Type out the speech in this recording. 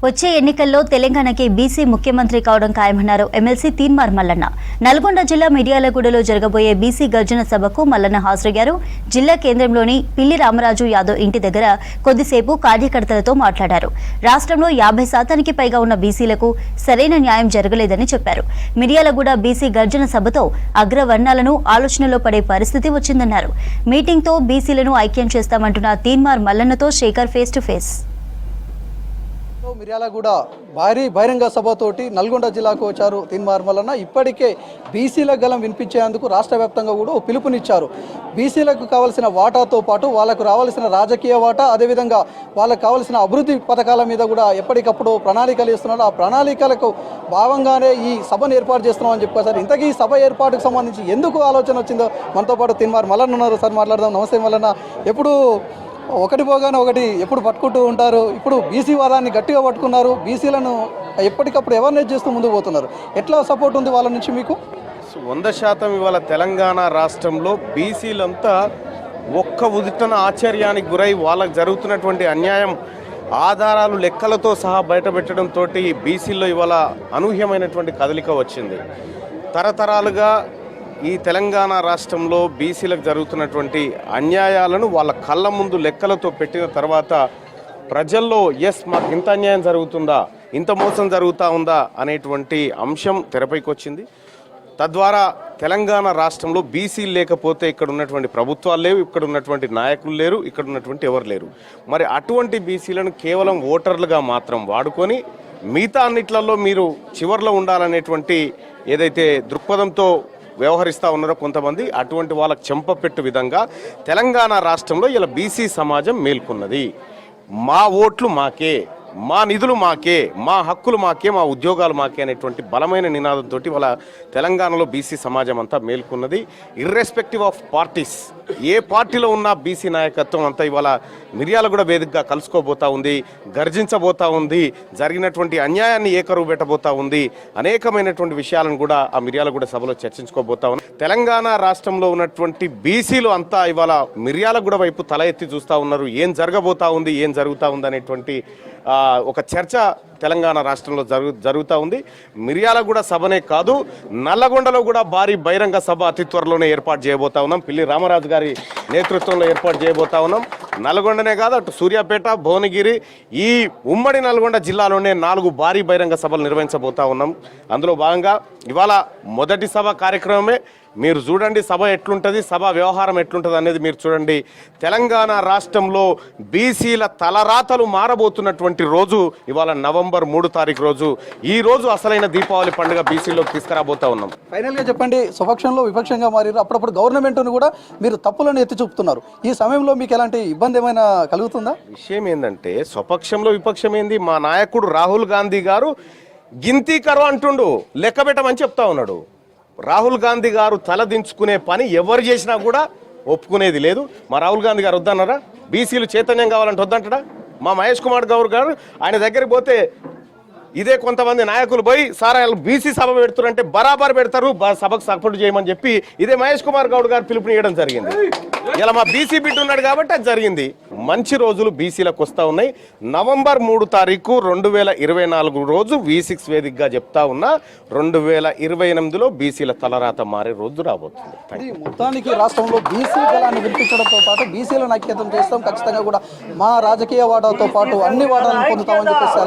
వచ్చే ఎన్నికల్లో తెలంగాణకి బీసీ ముఖ్యమంత్రి కావడం ఖాయమన్నారు ఎమ్మెల్సీ తీన్మార్ మల్లన్న. నల్గొండ జిల్లా మిర్యాలగూడలో జరగబోయే బీసీ గర్జన సభకు మల్లన్న హాజరయ్యారు. జిల్లా కేంద్రంలోని పిల్లి రామరాజు యాదవ్ ఇంటి దగ్గర కొద్దిసేపు కార్యకర్తలతో మాట్లాడారు. రాష్ట్రంలో 50% పైగా ఉన్న బీసీలకు సరైన న్యాయం జరగలేదని చెప్పారు. మిర్యాలగూడ బీసీ గర్జన సభతో అగ్రవర్ణాలను ఆలోచనలో పడే పరిస్థితి వచ్చిందన్నారు. మీటింగ్తో బీసీలను ఐక్యం చేస్తామంటున్న తీన్మార్ మల్లన్నతో Shekhar face to face. Miryalaguda భారీ బహిరంగ సభతోటి నల్గొండ జిల్లాకు వచ్చారు తీన్మార్ మల్లన్న. ఇప్పటికే బీసీల గలం వినిపించేందుకు రాష్ట్ర వ్యాప్తంగా కూడా పిలుపునిచ్చారు. బీసీలకు కావాల్సిన వాటాతో పాటు వాళ్ళకు రావాల్సిన రాజకీయ వాటా, అదేవిధంగా వాళ్ళకు కావాల్సిన అభివృద్ధి పథకాల మీద కూడా ఎప్పటికప్పుడు ప్రణాళికలు ఇస్తున్నారు. ఆ ప్రణాళికలకు భాగంగానే ఈ సభను ఏర్పాటు చేస్తున్నామని చెప్పారు. ఇంతకీ ఈ సభ ఏర్పాటుకు సంబంధించి ఎందుకు ఆలోచన వచ్చిందో మనతో పాటు తీన్మార్ మల్లన్న ఉన్నారు. సార్ మాట్లాడదాం. నమస్తే మల్లన్న. ఎప్పుడు ఒకటి పోగానే ఒకటి ఎప్పుడు పట్టుకుంటూ ఉంటారు. ఇప్పుడు బీసీ వాదాన్ని గట్టిగా పట్టుకున్నారు. బీసీలను ఎప్పటికప్పుడు అవేర్నెస్ చేస్తూ ముందుకు పోతున్నారు. ఎట్లా సపోర్ట్ ఉంది వాళ్ళ నుంచి మీకు? 100% ఇవాళ తెలంగాణ రాష్ట్రంలో బీసీలంతా ఒక్క ఉదిటన ఆశ్చర్యానికి గురై వాళ్ళకు జరుగుతున్నటువంటి అన్యాయం ఆధారాలు లెక్కలతో సహా బయటపెట్టడంతో బీసీల్లో ఇవాళ అనూహ్యమైనటువంటి కదలిక వచ్చింది. తరతరాలుగా ఈ తెలంగాణ రాష్ట్రంలో బీసీలకు జరుగుతున్నటువంటి అన్యాయాలను వాళ్ళ కళ్ళ ముందు లెక్కలతో పెట్టిన తర్వాత ప్రజల్లో మాకు ఇంత అన్యాయం జరుగుతుందా, ఇంత మోసం జరుగుతూ ఉందా అనేటువంటి అంశం తెరపైకి వచ్చింది. తద్వారా తెలంగాణ రాష్ట్రంలో బీసీలు లేకపోతే ఇక్కడ ఉన్నటువంటి ప్రభుత్వాలు లేవు, ఇక్కడ ఉన్నటువంటి నాయకులు లేరు, ఇక్కడ ఉన్నటువంటి ఎవరు లేరు. మరి అటువంటి బీసీలను కేవలం ఓటర్లుగా మాత్రం వాడుకొని మిగతా అన్నిట్లలో మీరు చివర్లో ఉండాలనేటువంటి ఏదైతే దృక్పథంతో వ్యవహరిస్తూ ఉన్నారో కొంతమంది, అటువంటి వాళ్ళకు చెంపపెట్టు విధంగా తెలంగాణ రాష్ట్రంలో ఇలా బీసీ సమాజం మేల్కొన్నది. మా ఓట్లు మాకే, మా నిధులు మాకే, మా హక్కులు మాకే, మా ఉద్యోగాలు మాకే అనేటువంటి బలమైన నినాదంతో వాళ్ళ తెలంగాణలో బీసీ సమాజం అంతా మేల్కొన్నది. ఇర్రెస్పెక్టివ్ ఆఫ్ పార్టీస్, ఏ పార్టీలో ఉన్న బీసీ నాయకత్వం అంతా ఇవాళ మిర్యాలగూడ వేదికగా కలుసుకోబోతా ఉంది, గర్జించబోతా ఉంది, జరిగినటువంటి అన్యాయాన్ని ఏకరువు పెట్టబోతా ఉంది, అనేకమైనటువంటి విషయాలను కూడా ఆ మిర్యాలగూడ సభలో చర్చించుకోబోతా ఉంది. తెలంగాణ రాష్ట్రంలో ఉన్నటువంటి బీసీలు అంతా ఇవాళ మిర్యాలగూడ వైపు తల ఎత్తి చూస్తూ ఉన్నారు. ఏం జరగబోతా ఉంది, ఏం జరుగుతూ ఉంది అనేటువంటి ఒక చర్చ తెలంగాణ రాష్ట్రంలో జరుగుతూ ఉంది. మిర్యాలగూడ సభనే కాదు, నల్లగొండలో కూడా భారీ బహిరంగ సభ అతి త్వరలోనే ఏర్పాటు చేయబోతా ఉన్నాం. పిల్లి రామరాజు గారి నేతృత్వంలో ఏర్పాటు చేయబోతా ఉన్నాం. నల్గొండనే కాదు, అటు సూర్యాపేట, భువనగిరి, ఈ ఉమ్మడి నల్గొండ జిల్లాలోనే 4 భారీ బహిరంగ సభలు నిర్వహించబోతా ఉన్నాం. అందులో భాగంగా ఇవాళ మొదటి సభ కార్యక్రమమే. మీరు చూడండి సభ ఎట్లుంటుంది, సభ వ్యవహారం ఎట్లుంటుంది అనేది మీరు చూడండి. తెలంగాణ రాష్ట్రంలో బీసీల తలరాతలు మారబోతున్నటువంటి రోజు ఇవాళ నవంబర్ 3 తారీఖు రోజు. ఈ రోజు అసలైన దీపావళి పండుగ బీసీలోకి తీసుకురాబోతా ఉన్నాం. ఫైనల్గా చెప్పండి, స్వపక్షంలో విపక్షంగా మారారు. అప్పుడప్పుడు గవర్నమెంట్ను కూడా మీరు తప్పులను ఎత్తి చూపుతున్నారు. ఈ సమయంలో మీకు ఎలాంటి ఇబ్బంది ఏమైనా కలుగుతుందా? విషయం ఏంటంటే, స్వపక్షంలో విపక్షం ఏంది, మా నాయకుడు రాహుల్ గాంధీ గారు గింతీ కరవ అంటుండు, లెక్క పెట్టమని చెప్తా ఉన్నాడు. రాహుల్ గాంధీ గారు తలదించుకునే పని ఎవరు చేసినా కూడా ఒప్పుకునేది లేదు. మా రాహుల్ గాంధీ గారు వద్దన్నారా? బీసీలు చైతన్యం కావాలంటే వద్దంటాడా? మా మహేష్ కుమార్ గౌడ్ గారు ఆయన దగ్గరికి పోతే ఇదే కొంతమంది నాయకులు పోయి సార్ బీసీ సభ పెడుతున్నారంటే బరాబర్ పెడతారు, సభకు సపోర్ట్ చేయమని చెప్పి ఇదే మహేష్ కుమార్ గౌడ్ గారు పిలుపునియడం జరిగింది. ఇలా మా బీసీ బిడ్డ ఉన్నాడు కాబట్టి అది జరిగింది. మంచి రోజులు బీసీలకు వస్తూ ఉన్నాయి. నవంబర్ 3 తారీఖు 2024 రోజు V6 వేదికగా చెప్తా ఉన్నా, 2028లో బీసీల తలరాత మారే రోజు రాబోతుంది. మొత్తానికి రాష్ట్రంలో బీసీ బలాన్ని వినిపించడంతో పాటు బీసీలను ఐక్యతం చేస్తాం, ఖచ్చితంగా కూడా మా రాజకీయ వాటాతో పాటు అన్ని వాటాలను పొందుతామని చెప్పేసి